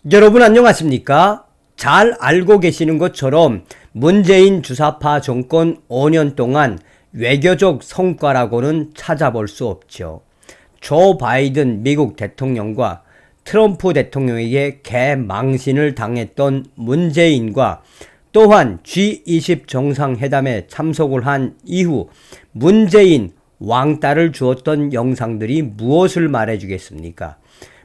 여러분 안녕하십니까? 잘 알고 계시는 것처럼 문재인 주사파 정권 5년 동안 외교적 성과라고는 찾아볼 수 없죠. 조 바이든 미국 대통령과 트럼프 대통령에게 개망신을 당했던 문재인과 또한 G20 정상회담에 참석을 한 이후 문재인 왕따를 주었던 영상들이 무엇을 말해주겠습니까?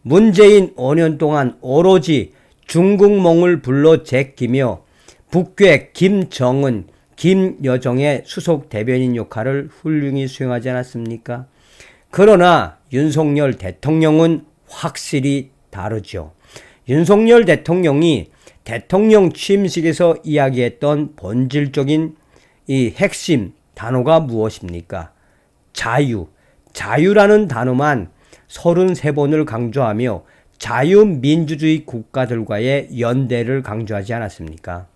문재인 5년 동안 오로지 중국몽을 불러 제끼며 북괴 김정은, 김여정의 수석 대변인 역할을 훌륭히 수행하지 않았습니까? 그러나 윤석열 대통령은 확실히 다르죠. 윤석열 대통령이 대통령 취임식에서 이야기했던 본질적인 이 핵심 단어가 무엇입니까? 자유. 자유라는 단어만 33번을 강조하며 자유민주주의 국가들과의 연대를 강조하지 않았습니까?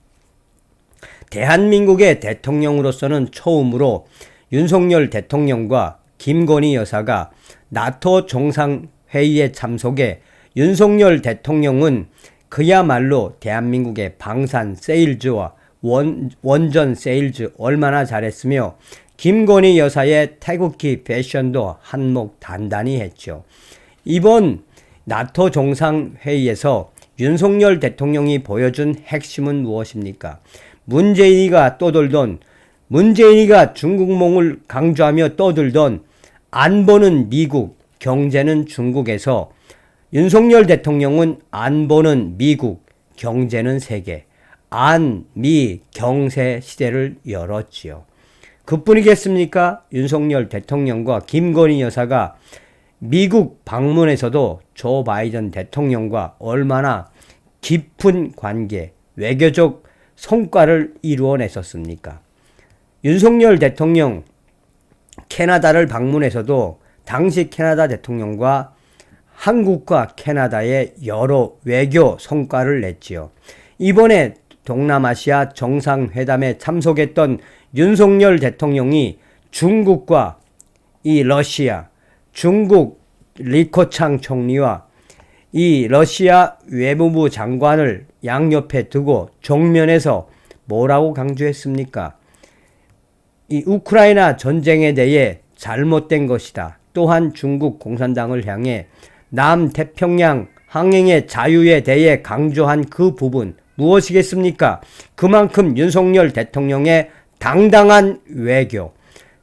대한민국의 대통령으로서는 처음으로 윤석열 대통령과 김건희 여사가 나토 정상회의에 참석해 윤석열 대통령은 그야말로 대한민국의 방산 세일즈와 원전 세일즈 얼마나 잘했으며 김건희 여사의 태극기 패션도 한몫 단단히 했죠. 이번 나토 정상회의에서 윤석열 대통령이 보여준 핵심은 무엇입니까? 문재인이가 중국몽을 강조하며 떠들던 안보는 미국, 경제는 중국에서 윤석열 대통령은 안보는 미국, 경제는 세계, 안, 미, 경세 시대를 열었지요. 그뿐이겠습니까? 윤석열 대통령과 김건희 여사가 미국 방문에서도 조 바이든 대통령과 얼마나 깊은 관계, 외교적 성과를 이루어냈었습니까? 윤석열 대통령 캐나다를 방문해서도 당시 캐나다 대통령과 한국과 캐나다의 여러 외교 성과를 냈지요. 이번에 동남아시아 정상회담에 참석했던 윤석열 대통령이 중국과 이 러시아, 중국 리커창 총리와 이 러시아 외무부 장관을 양옆에 두고 정면에서 뭐라고 강조했습니까? 이 우크라이나 전쟁에 대해 잘못된 것이다. 또한 중국 공산당을 향해 남태평양 항행의 자유에 대해 강조한 그 부분 무엇이겠습니까? 그만큼 윤석열 대통령의 당당한 외교,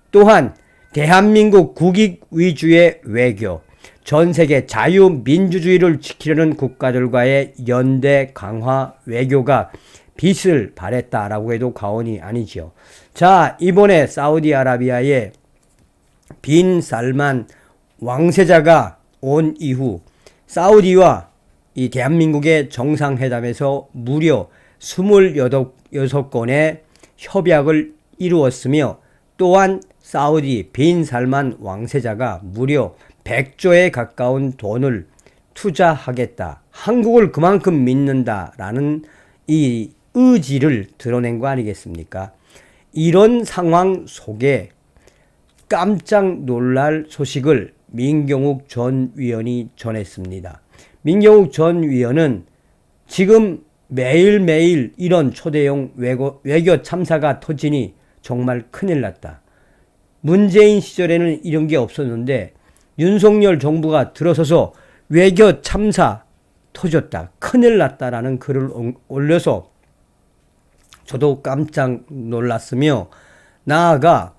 또한 대한민국 국익 위주의 외교, 전 세계 자유민주주의를 지키려는 국가들과의 연대 강화 외교가 빛을 발했다라고 해도 과언이 아니죠. 자, 이번에 사우디아라비아의 빈 살만 왕세자가 온 이후 사우디와 이 대한민국의 정상회담에서 무려 26건의 협약을 이루었으며 또한 사우디 빈 살만 왕세자가 무려 100조에 가까운 돈을 투자하겠다. 한국을 그만큼 믿는다라는 이 의지를 드러낸 거 아니겠습니까? 이런 상황 속에 깜짝 놀랄 소식을 민경욱 전 위원이 전했습니다. 민경욱 전 위원은 지금 매일매일 이런 초대형 외교 참사가 터지니 정말 큰일 났다. 문재인 시절에는 이런 게 없었는데 윤석열 정부가 들어서서 외교 참사 터졌다. 큰일 났다라는 글을 올려서 저도 깜짝 놀랐으며 나아가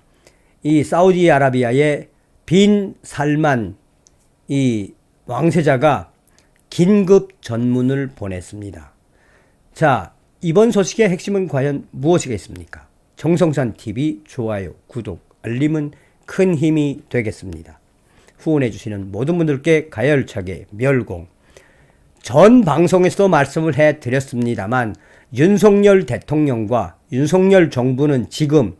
이 사우디아라비아의 빈 살만 이 왕세자가 긴급 전문을 보냈습니다. 자, 이번 소식의 핵심은 과연 무엇이겠습니까? 정성산TV 좋아요, 구독, 알림은 큰 힘이 되겠습니다. 후원해주시는 모든 분들께 가열차게 멸공. 전 방송에서도 말씀을 해드렸습니다만 윤석열 대통령과 윤석열 정부는 지금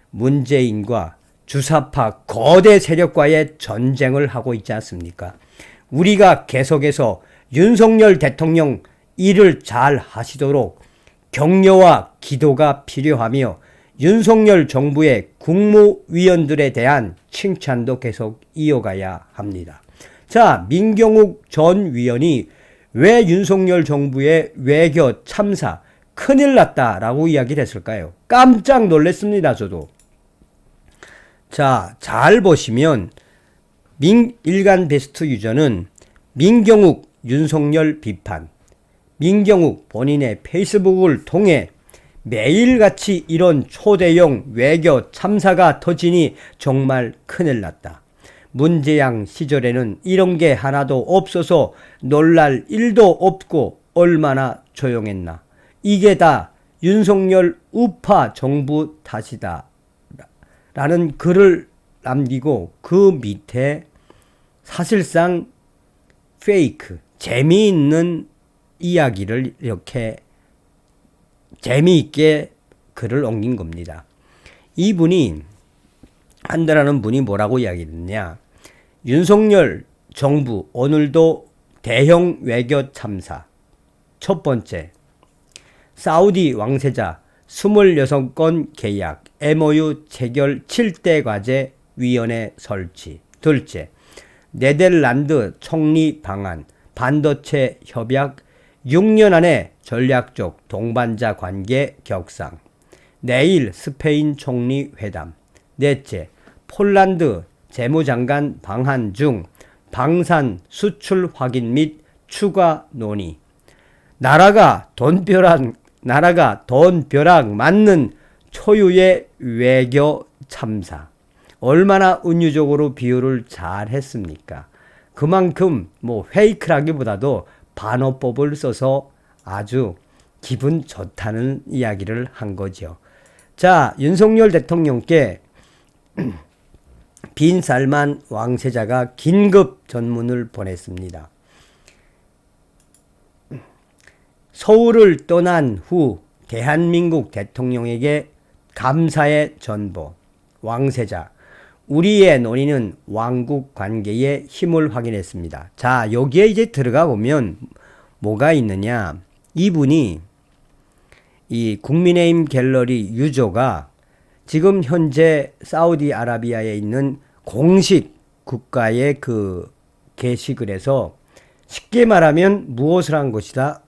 문재인과 주사파 거대 세력과의 전쟁을 하고 있지 않습니까? 우리가 계속해서 윤석열 대통령 일을 잘 하시도록 격려와 기도가 필요하며 윤석열 정부의 국무위원들에 대한 칭찬도 계속 이어가야 합니다. 자, 민경욱 전 위원이 왜 윤석열 정부의 외교 참사 큰일 났다라고 이야기를 했을까요? 깜짝 놀랐습니다. 저도. 자, 잘 보시면 일간 베스트 유저는 민경욱 윤석열 비판, 민경욱 본인의 페이스북을 통해 매일같이 이런 초대형 외교 참사가 터지니 정말 큰일 났다. 문재양 시절에는 이런 게 하나도 없어서 놀랄 일도 없고 얼마나 조용했나. 이게 다 윤석열 우파 정부 탓이다. 라는 글을 남기고 그 밑에 사실상 페이크, 재미있는 이야기를 이렇게 재미있게 글을 옮긴 겁니다. 이분이 한다라는 분이 뭐라고 이야기했느냐. 윤석열 정부 오늘도 대형 외교 참사. 첫 번째, 사우디 왕세자 26건 계약 MOU 체결 7대 과제 위원회 설치. 둘째, 네덜란드 총리 방한 반도체 협약 6년 안에 전략적 동반자 관계 격상. 내일 스페인 총리 회담. 넷째, 폴란드 재무장관 방한 중 방산 수출 확인 및 추가 논의. 나라가 돈벼락 맞는 초유의 외교 참사. 얼마나 운유적으로 비유를 잘 했습니까? 그만큼 페이크라기보다도 반어법을 써서 아주 기분 좋다는 이야기를 한 거죠. 자, 윤석열 대통령께 빈 살만 왕세자가 긴급 전문을 보냈습니다. 서울을 떠난 후 대한민국 대통령에게 감사의 전보. 왕세자, 우리의 논의는 왕국 관계의 힘을 확인했습니다. 자, 여기에 이제 들어가 보면 뭐가 있느냐. 이분이 이 국민의힘 갤러리 유저가 지금 현재 사우디아라비아에 있는 공식 국가의 그 게시글에서 해서 쉽게 말하면 무엇을 한 것이다.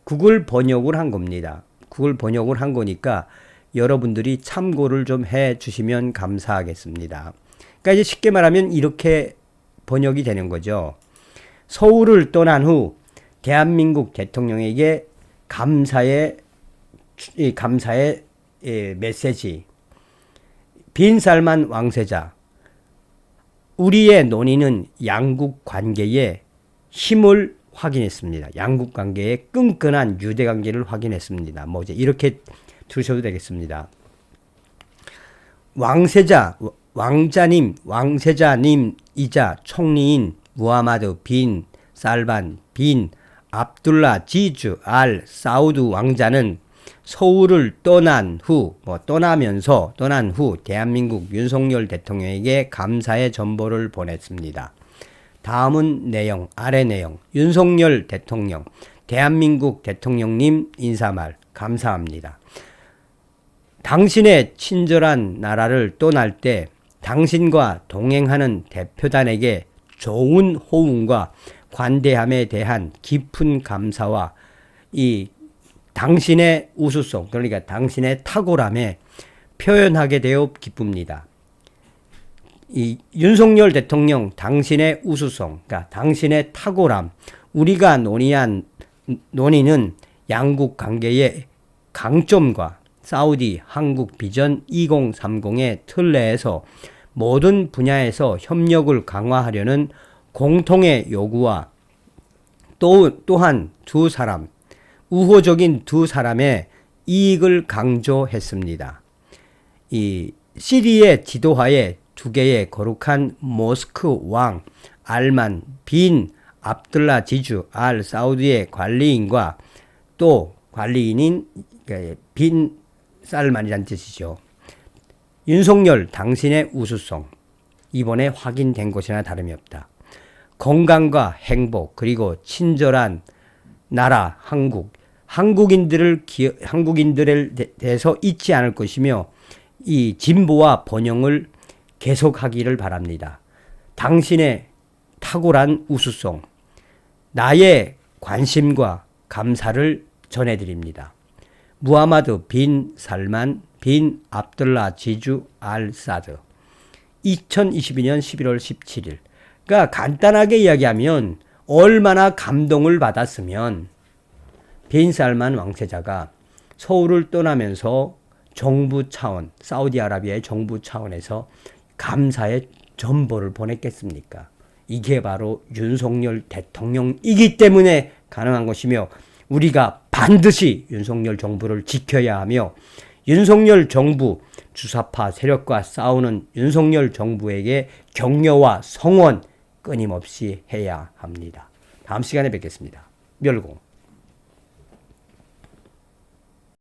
구글 번역을 한 겁니다. 구글 번역을 한 거니까 여러분들이 참고를 좀 해 주시면 감사하겠습니다. 그러니까 이제 쉽게 말하면 이렇게 번역이 되는 거죠. 서울을 떠난 후 대한민국 대통령에게 감사의 메시지. 빈살만 왕세자, 우리의 논의는 양국 관계의 힘을 확인했습니다. 양국 관계의 끈끈한 유대관계를 확인했습니다. 이제 이렇게 들으셔도 되겠습니다. 왕세자, 왕자님, 왕세자님이자 총리인 무하마드 빈 살만 빈 압둘라 지주 알 사우드 왕자는 서울을 떠난 후 대한민국 윤석열 대통령에게 감사의 전보를 보냈습니다. 다음은 내용, 아래 내용. 윤석열 대통령, 대한민국 대통령님 인사말 감사합니다. 당신의 친절한 나라를 떠날 때 당신과 동행하는 대표단에게 좋은 호응과 관대함에 대한 깊은 감사와 이 당신의 우수성, 그러니까 당신의 탁월함에 표현하게 되어 기쁩니다. 이 윤석열 대통령, 당신의 우수성, 그러니까 당신의 탁월함, 우리가 논의는 양국 관계의 강점과 사우디 한국 비전 2030의 틀 내에서 모든 분야에서 협력을 강화하려는 공통의 요구와 또한 우호적인 두 사람의 이익을 강조했습니다. 이 시리의 지도하에 두 개의 거룩한 모스크 왕 알만 빈 압둘라 지주 알 사우디의 관리인과 또 관리인인 빈 살만이란 뜻이죠. 윤석열, 당신의 우수성 이번에 확인된 것이나 다름이 없다. 건강과 행복 그리고 친절한 나라 한국인들에 대해서 잊지 않을 것이며 이 진보와 번영을 계속하기를 바랍니다. 당신의 탁월한 우수성, 나의 관심과 감사를 전해드립니다. 무하마드 빈 살만 빈 압둘라 지주 알 사드 2022년 11월 17일. 그러니까 간단하게 이야기하면 얼마나 감동을 받았으면 빈 살만 왕세자가 서울을 떠나면서 정부 차원, 사우디아라비아의 정부 차원에서 감사의 전보를 보냈겠습니까? 이게 바로 윤석열 대통령이기 때문에 가능한 것이며 우리가 반드시 윤석열 정부를 지켜야 하며 윤석열 정부 주사파 세력과 싸우는 윤석열 정부에게 격려와 성원 끊임없이 해야 합니다. 다음 시간에 뵙겠습니다. 멸공.